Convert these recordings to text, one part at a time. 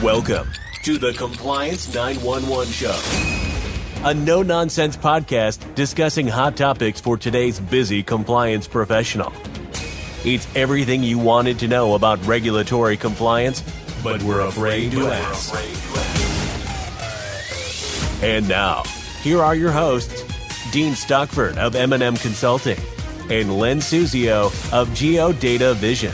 Welcome to the Compliance 911 Show, a no-nonsense podcast discussing hot topics for today's busy compliance professional. It's everything you wanted to know about regulatory compliance, but we're afraid to ask. And now, here are your hosts, Dean Stockford of M&M Consulting and Len Suzio of Geodata Vision.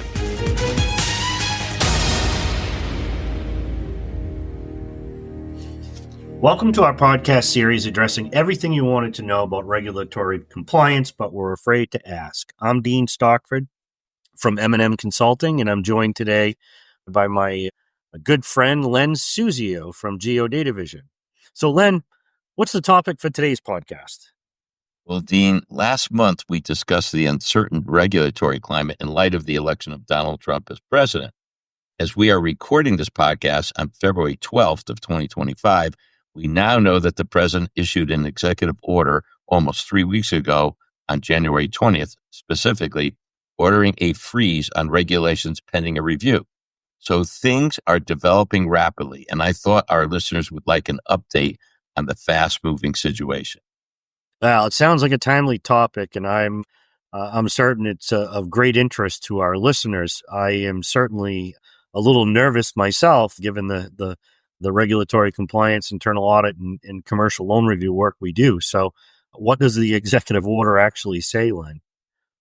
Welcome to our podcast series addressing everything you wanted to know about regulatory compliance, but were afraid to ask. I'm Dean Stockford from M&M Consulting, and I'm joined today by my good friend, Len Suzio from Geodata Vision. So, Len, what's the topic for today's podcast? Well, Dean, last month we discussed the uncertain regulatory climate in light of the election of Donald Trump as president. As we are recording this podcast on February 12th of 2025, we now know that the president issued an executive order almost 3 weeks ago on January 20th, specifically ordering a freeze on regulations pending a review. So things are developing rapidly, and I thought our listeners would like an update on the fast-moving situation. Well, it sounds like a timely topic, and I'm certain it's of great interest to our listeners. I am certainly a little nervous myself, given the regulatory compliance, internal audit, and commercial loan review work we do. So what does the executive order actually say, Len?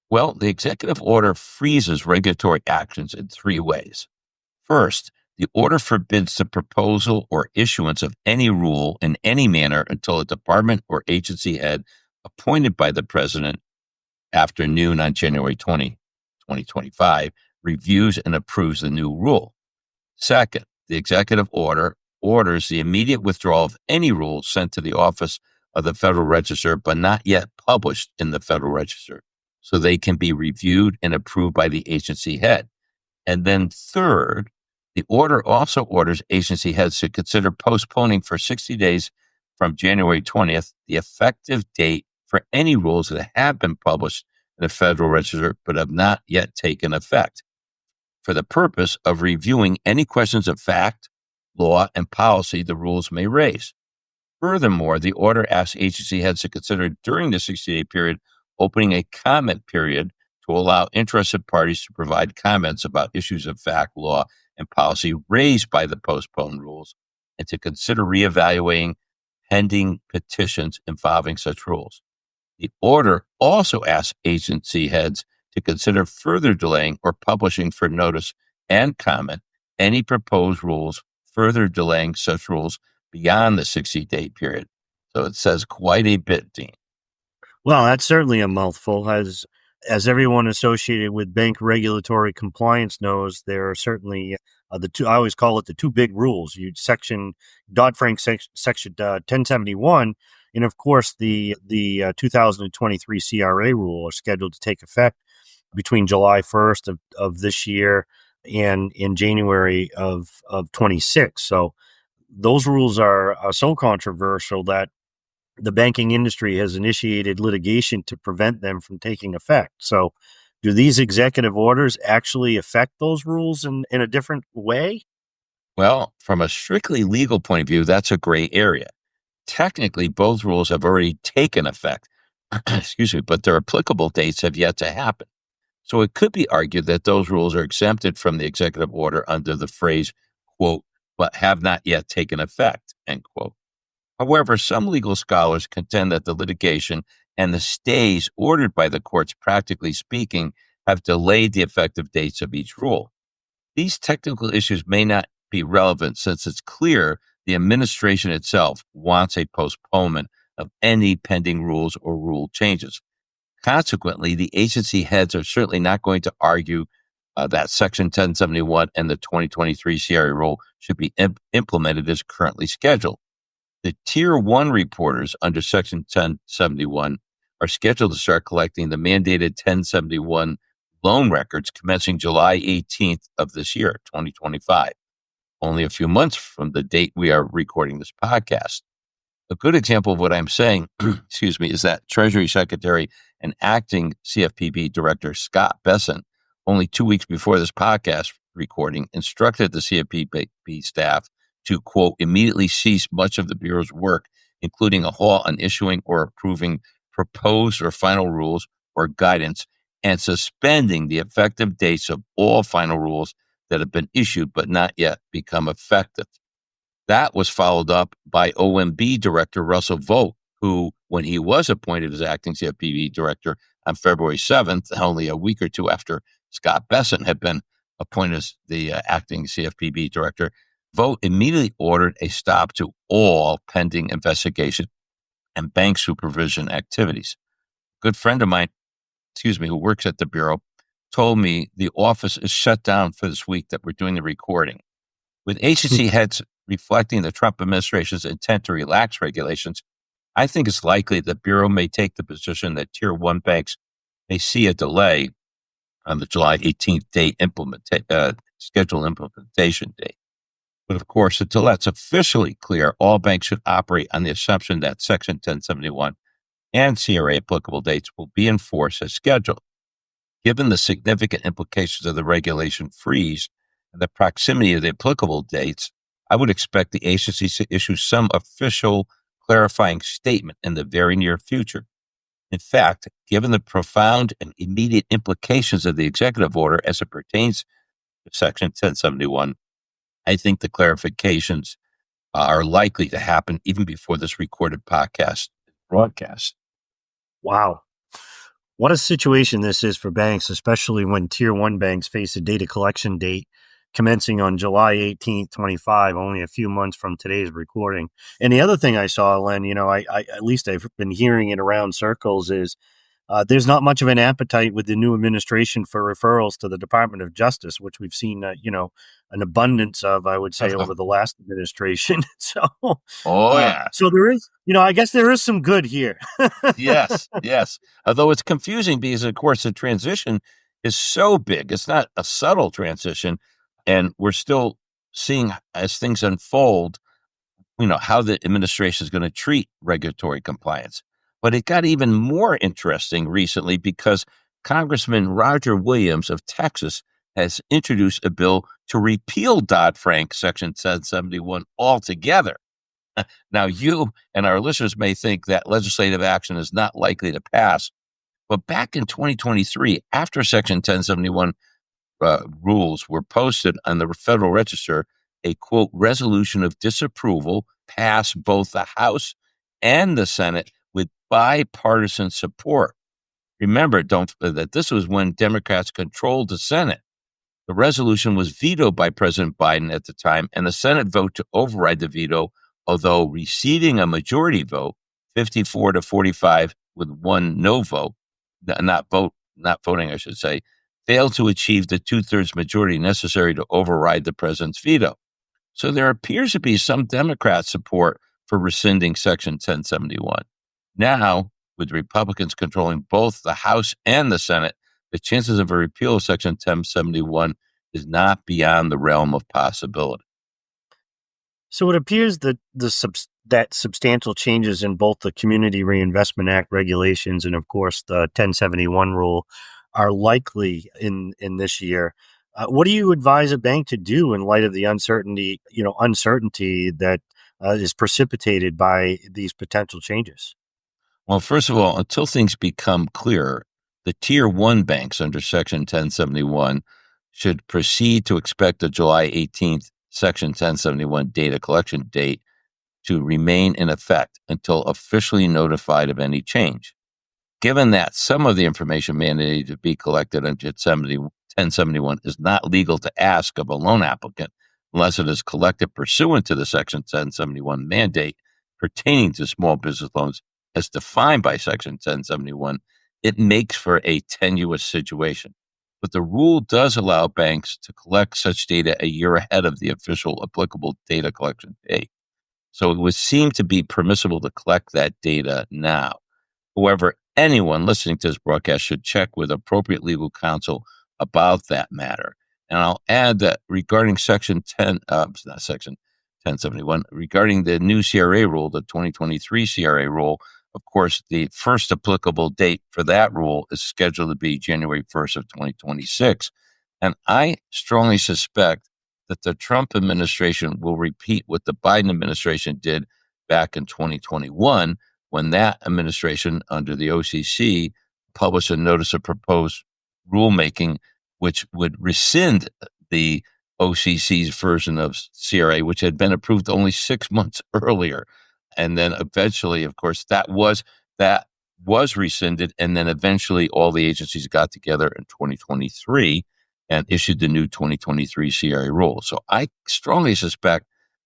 Well, the executive order freezes regulatory actions in 3 ways. First, the order forbids the proposal or issuance of any rule in any manner until a department or agency head appointed by the president after noon on January 20, 2025, reviews and approves the new rule. Second, the executive order orders the immediate withdrawal of any rule sent to the office of the Federal Register but not yet published in the Federal Register, so they can be reviewed and approved by the agency head. And then third, the order also orders agency heads to consider postponing for 60 days from January 20th the effective date for any rules that have been published in the Federal Register but have not yet taken effect, for the purpose of reviewing any questions of fact, law, and policy the rules may raise. Furthermore, the order asks agency heads to consider during the 60-day period opening a comment period to allow interested parties to provide comments about issues of fact, law, and policy raised by the postponed rules, and to consider reevaluating pending petitions involving such rules. The order also asks agency heads to consider further delaying or publishing for notice and comment any proposed rules, further delaying such rules beyond the 60-day period. So it says quite a bit, Dean. Well, that's certainly a mouthful. As everyone associated with bank regulatory compliance knows, there are certainly the two. I always call it the two big rules: Section Dodd-Frank Section 1071, and of course the 2023 CRA rule are scheduled to take effect between July 1st of this year and in January of 26. So those rules are so controversial that the banking industry has initiated litigation to prevent them from taking effect. So do these executive orders actually affect those rules in a different way? Well, from a strictly legal point of view, that's a gray area. Technically, both rules have already taken effect, but their applicable dates have yet to happen. So it could be argued that those rules are exempted from the executive order under the phrase, quote, but have not yet taken effect, end quote. However, some legal scholars contend that the litigation and the stays ordered by the courts, practically speaking, have delayed the effective dates of each rule. These technical issues may not be relevant since it's clear the administration itself wants a postponement of any pending rules or rule changes. Consequently, the agency heads are certainly not going to argue that Section 1071 and the 2023 CRA rule should be implemented as currently scheduled. The Tier 1 reporters under Section 1071 are scheduled to start collecting the mandated 1071 loan records commencing July 18th of this year, 2025, only a few months from the date we are recording this podcast. A good example of what I'm saying, is that Treasury Secretary and acting CFPB Director Scott Besson, only 2 weeks before this podcast recording, instructed the CFPB staff to, quote, immediately cease much of the Bureau's work, including a halt on issuing or approving proposed or final rules or guidance, and suspending the effective dates of all final rules that have been issued but not yet become effective. That was followed up by OMB Director Russell Vogt, who, when he was appointed as acting CFPB director on February 7th, only a week or two after Scott Bessent had been appointed as the acting CFPB director, Vogt immediately ordered a stop to all pending investigation and bank supervision activities. A good friend of mine, who works at the Bureau, told me the office is shut down for this week that we're doing the recording. With agency heads reflecting the Trump administration's intent to relax regulations, I think it's likely the Bureau may take the position that Tier 1 banks may see a delay on the July 18th date scheduled implementation date. But of course, until that's officially clear, all banks should operate on the assumption that Section 1071 and CRA applicable dates will be enforced as scheduled. Given the significant implications of the regulation freeze and the proximity of the applicable dates, I would expect the agency to issue some official clarifying statement in the very near future. In fact, given the profound and immediate implications of the executive order as it pertains to Section 1071, I think the clarifications are likely to happen even before this recorded podcast broadcast. Wow. What a situation this is for banks, especially when Tier 1 banks face a data collection date commencing on July 18th, 25, only a few months from today's recording. And the other thing I saw, Len, I at least I've been hearing it around circles, is there's not much of an appetite with the new administration for referrals to the Department of Justice, which we've seen, an abundance of, I would say, over the last administration. So there is, I guess there is some good here. Yes. Although it's confusing because, of course, the transition is so big. It's not a subtle transition. And we're still seeing, as things unfold, how the administration is going to treat regulatory compliance. But it got even more interesting recently because Congressman Roger Williams of Texas has introduced a bill to repeal Dodd-Frank Section 1071 altogether. Now, you and our listeners may think that legislative action is not likely to pass, but back in 2023, after Section 1071 rules were posted on the Federal Register, a, quote, resolution of disapproval passed both the House and the Senate with bipartisan support. Remember, that this was when Democrats controlled the Senate. The resolution was vetoed by President Biden at the time, and the Senate voted to override the veto, although receiving a majority vote, 54 to 45, with one no vote, not voting, I should say, failed to achieve the 2/3 majority necessary to override the president's veto. So there appears to be some Democrat support for rescinding Section 1071. Now, with Republicans controlling both the House and the Senate, the chances of a repeal of Section 1071 is not beyond the realm of possibility. So it appears that that substantial changes in both the Community Reinvestment Act regulations and, of course, the 1071 rule are likely in this year. What do you advise a bank to do in light of the uncertainty that is precipitated by these potential changes? Well, first of all, until things become clearer, the Tier 1 banks under Section 1071 should proceed to expect the July 18th Section 1071 data collection date to remain in effect until officially notified of any change. Given that some of the information mandated to be collected under 1071 is not legal to ask of a loan applicant unless it is collected pursuant to the Section 1071 mandate pertaining to small business loans as defined by Section 1071, it makes for a tenuous situation. But the rule does allow banks to collect such data a year ahead of the official applicable data collection date. So it would seem to be permissible to collect that data now. However, anyone listening to this broadcast should check with appropriate legal counsel about that matter. And I'll add that regarding Section 1071, regarding the new CRA rule, the 2023 CRA rule, of course, the first applicable date for that rule is scheduled to be January 1st of 2026. And I strongly suspect that the Trump administration will repeat what the Biden administration did back in 2021, when that administration under the OCC published a notice of proposed rulemaking, which would rescind the OCC's version of CRA, which had been approved only 6 months earlier. And then eventually, of course, that was rescinded. And then eventually all the agencies got together in 2023 and issued the new 2023 CRA rule. So I strongly suspect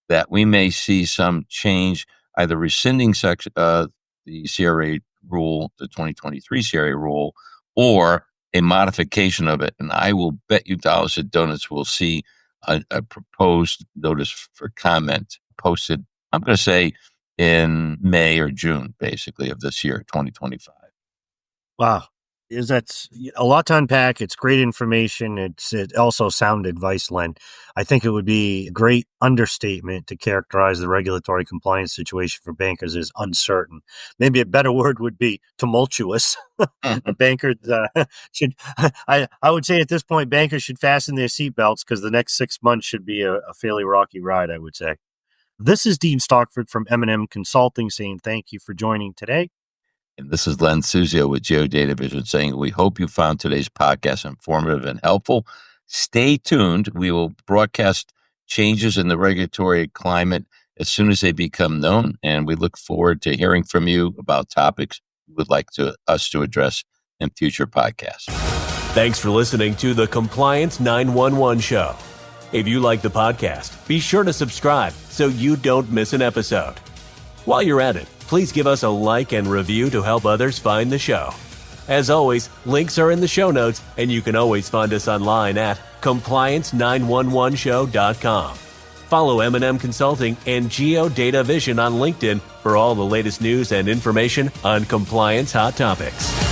that we may see some change, either rescinding the CRA rule, the 2023 CRA rule, or a modification of it. And I will bet you dollars to donuts we'll see a proposed notice for comment posted, I'm going to say, in May or June, basically, of this year, 2025. Wow. That's a lot to unpack. It's great information. It's also sound advice, Len. I think it would be a great understatement to characterize the regulatory compliance situation for bankers as uncertain. Maybe a better word would be tumultuous. Bankers should, I would say at this point, bankers should fasten their seatbelts because the next 6 months should be a fairly rocky ride, I would say. This is Dean Stockford from M&M Consulting saying thank you for joining today. And this is Len Suzio with Geodata Vision saying we hope you found today's podcast informative and helpful. Stay tuned. We will broadcast changes in the regulatory climate as soon as they become known, and we look forward to hearing from you about topics you would like us to address in future podcasts. Thanks for listening to the Compliance 911 Show. If you like the podcast, be sure to subscribe so you don't miss an episode. While you're at it, please give us a like and review to help others find the show. As always, links are in the show notes, and you can always find us online at compliance911show.com. Follow M&M Consulting and Geodata Vision on LinkedIn for all the latest news and information on compliance hot topics.